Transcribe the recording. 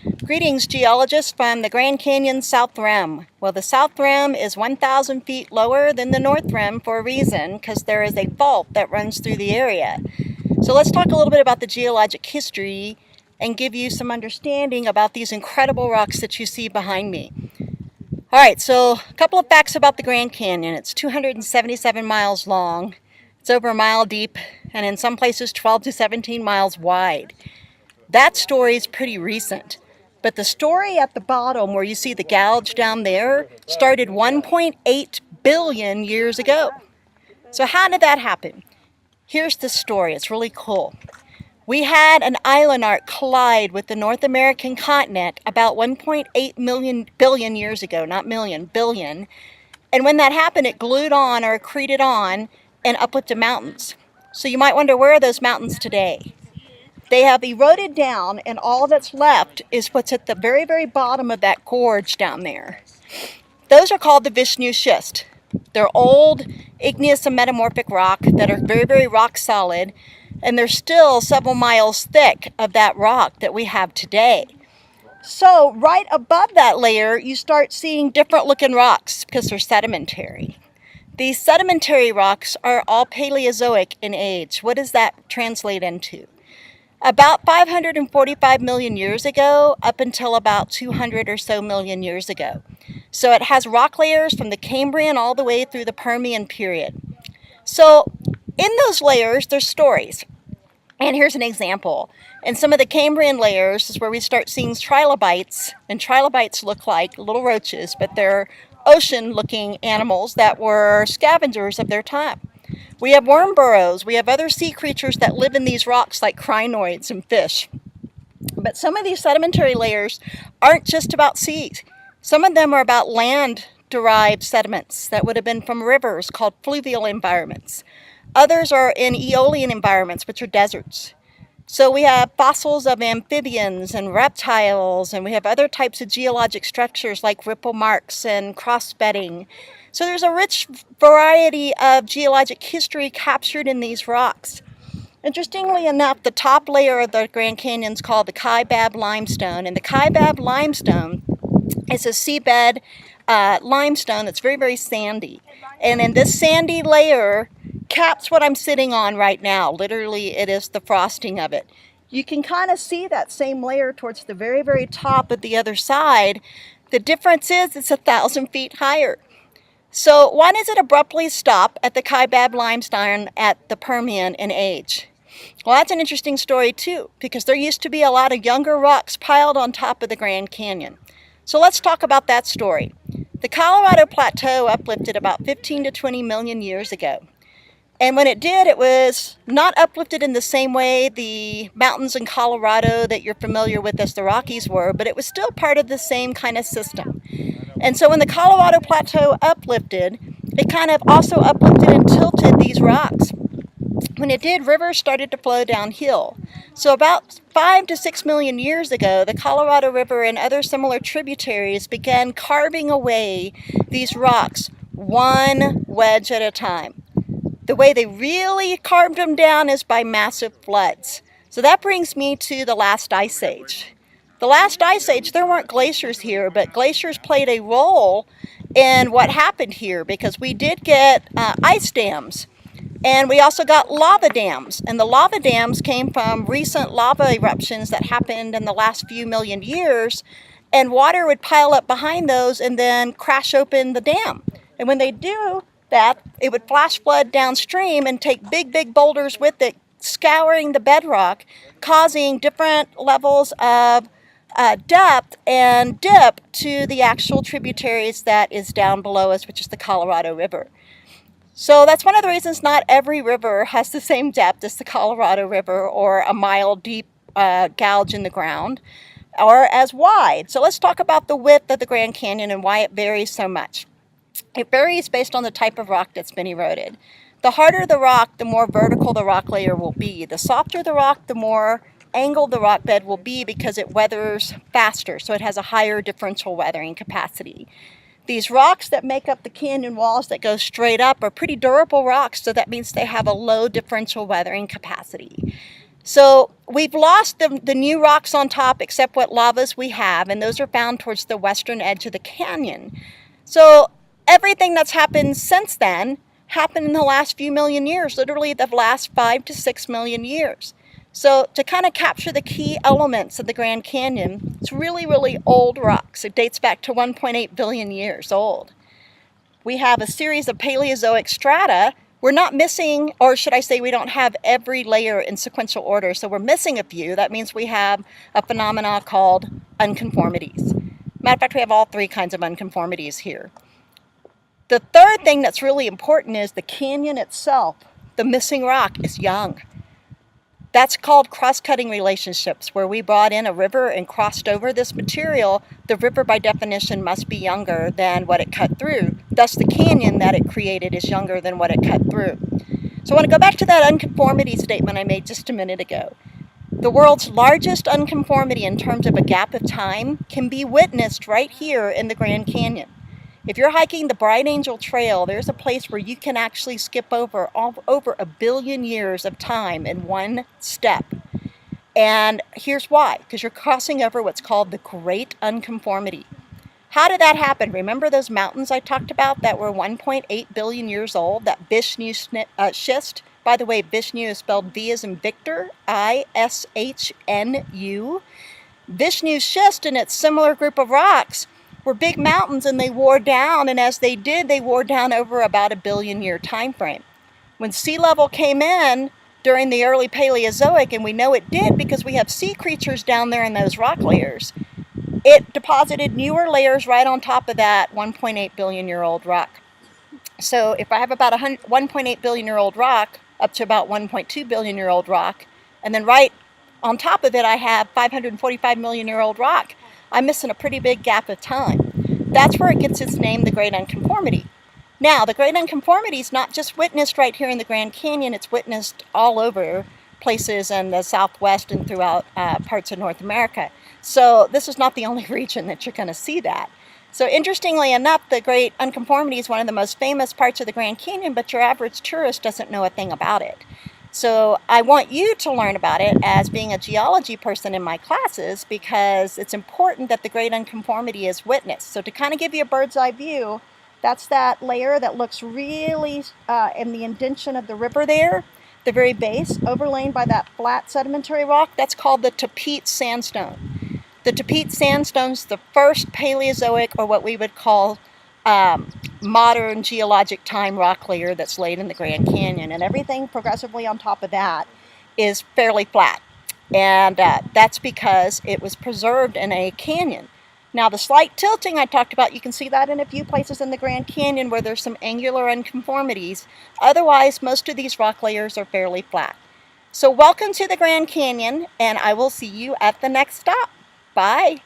Greetings, geologists from the Grand Canyon South Rim. Well, the South Rim is 1,000 feet lower than the North Rim for a reason, because there is a fault that runs through the area. So let's talk a little bit about the geologic history and give you some understanding about these incredible rocks that you see behind me. All right, so a couple of facts about the Grand Canyon. It's 277 miles long, it's over a mile deep, and in some places 12 to 17 miles wide. That story is pretty recent. But the story at the bottom where you see the gouge down there started 1.8 billion years ago. So how did that happen? Here's the story. It's really cool. We had an island arc collide with the North American continent about 1.8 billion years ago, not million, billion. And when that happened, it glued on or accreted on and uplifted mountains. So you might wonder, where are those mountains today? They have eroded down, and all that's left is what's at the very, very bottom of that gorge down there. Those are called the Vishnu schist. They're old, igneous and metamorphic rock that are very, very rock solid, and they're still several miles thick of that rock that we have today. So right above that layer, you start seeing different looking rocks because they're sedimentary. These sedimentary rocks are all Paleozoic in age. What does that translate into? About 545 million years ago, up until about 200 or so million years ago. So it has rock layers from the Cambrian all the way through the Permian period. So in those layers, there's stories. And here's an example. In some of the Cambrian layers is where we start seeing trilobites. And trilobites look like little roaches, but they're ocean-looking animals that were scavengers of their time. We have worm burrows. We have other sea creatures that live in these rocks like crinoids and fish. But some of these sedimentary layers aren't just about seas. Some of them are about land-derived sediments that would have been from rivers called fluvial environments. Others are in aeolian environments, which are deserts. So we have fossils of amphibians and reptiles, and we have other types of geologic structures like ripple marks and cross-bedding. So there's a rich variety of geologic history captured in these rocks. Interestingly enough, the top layer of the Grand Canyon is called the Kaibab limestone, and the Kaibab limestone is a seabed limestone that's very, very sandy. And in this sandy layer caps what I'm sitting on right now. Literally, it is the frosting of it. You can kind of see that same layer towards the very, very top of the other side. The difference is it's 1,000 feet higher. So why does it abruptly stop at the Kaibab limestone at the Permian in age? Well, that's an interesting story too, because there used to be a lot of younger rocks piled on top of the Grand Canyon. So let's talk about that story. The Colorado Plateau uplifted about 15 to 20 million years ago. And when it did, it was not uplifted in the same way the mountains in Colorado that you're familiar with as the Rockies were, but it was still part of the same kind of system. And so when the Colorado Plateau uplifted, it kind of also uplifted and tilted these rocks. When it did, rivers started to flow downhill. So about 5 to 6 million years ago, the Colorado River and other similar tributaries began carving away these rocks one wedge at a time. The way they really carved them down is by massive floods. So that brings me to the last ice age. The last ice age, there weren't glaciers here, but glaciers played a role in what happened here because we did get ice dams. And we also got lava dams. And the lava dams came from recent lava eruptions that happened in the last few million years. And water would pile up behind those and then crash open the dam. And when they do that, it would flash flood downstream and take big, big boulders with it, scouring the bedrock, causing different levels of depth and dip to the actual tributaries that is down below us, which is the Colorado River. So that's one of the reasons not every river has the same depth as the Colorado River or a mile deep gouge in the ground or as wide. So let's talk about the width of the Grand Canyon and why it varies so much. It varies based on the type of rock that's been eroded. The harder the rock, the more vertical the rock layer will be. The softer the rock, the more angled the rock bed will be because it weathers faster, so it has a higher differential weathering capacity. These rocks that make up the canyon walls that go straight up are pretty durable rocks, so that means they have a low differential weathering capacity. So we've lost the new rocks on top except what lavas we have, and those are found towards the western edge of the canyon. So everything that's happened since then happened in the last few million years, literally the last 5 to 6 million years. So to kind of capture the key elements of the Grand Canyon, it's really, really old rocks. It dates back to 1.8 billion years old. We have a series of Paleozoic strata. We're not missing, or should I say we don't have every layer in sequential order, so we're missing a few. That means we have a phenomena called unconformities. Matter of fact, we have all three kinds of unconformities here. The third thing that's really important is the canyon itself. The missing rock is young. That's called cross-cutting relationships, where we brought in a river and crossed over this material. The river, by definition, must be younger than what it cut through. Thus, the canyon that it created is younger than what it cut through. So I want to go back to that unconformity statement I made just a minute ago. The world's largest unconformity in terms of a gap of time can be witnessed right here in the Grand Canyon. If you're hiking the Bright Angel Trail, there's a place where you can actually skip over a billion years of time in one step. And here's why, because you're crossing over what's called the Great Unconformity. How did that happen? Remember those mountains I talked about that were 1.8 billion years old, that Vishnu schist? By the way, Vishnu is spelled V as in Victor, I-S-H-N-U. Vishnu schist and its similar group of rocks were big mountains, and they wore down, and as they did, they wore down over about a billion-year time frame. When sea level came in during the early Paleozoic, and we know it did because we have sea creatures down there in those rock layers, it deposited newer layers right on top of that 1.8 billion-year-old rock. So if I have about 1.8 billion-year-old rock up to about 1.2 billion-year-old rock, and then right on top of it I have 545 million-year-old rock, I'm missing a pretty big gap of time. That's where it gets its name, the Great Unconformity. Now, the Great Unconformity is not just witnessed right here in the Grand Canyon, it's witnessed all over places in the Southwest and throughout parts of North America. So this is not the only region that you're going to see that. So interestingly enough, the Great Unconformity is one of the most famous parts of the Grand Canyon, but your average tourist doesn't know a thing about it. So I want you to learn about it as being a geology person in my classes, because it's important that the Great Unconformity is witnessed. So to kind of give you a bird's eye view, that's that layer that looks really in the indention of the river there, the very base, overlain by that flat sedimentary rock. That's called the Tapete Sandstone. The Tapete Sandstone is the first Paleozoic, or what we would call modern geologic time rock layer that's laid in the Grand Canyon, and everything progressively on top of that is fairly flat, and that's because it was preserved in a canyon. Now the slight tilting I talked about, you can see that in a few places in the Grand Canyon where there's some angular unconformities. Otherwise, most of these rock layers are fairly flat. So welcome to the Grand Canyon, and I will see you at the next stop. Bye.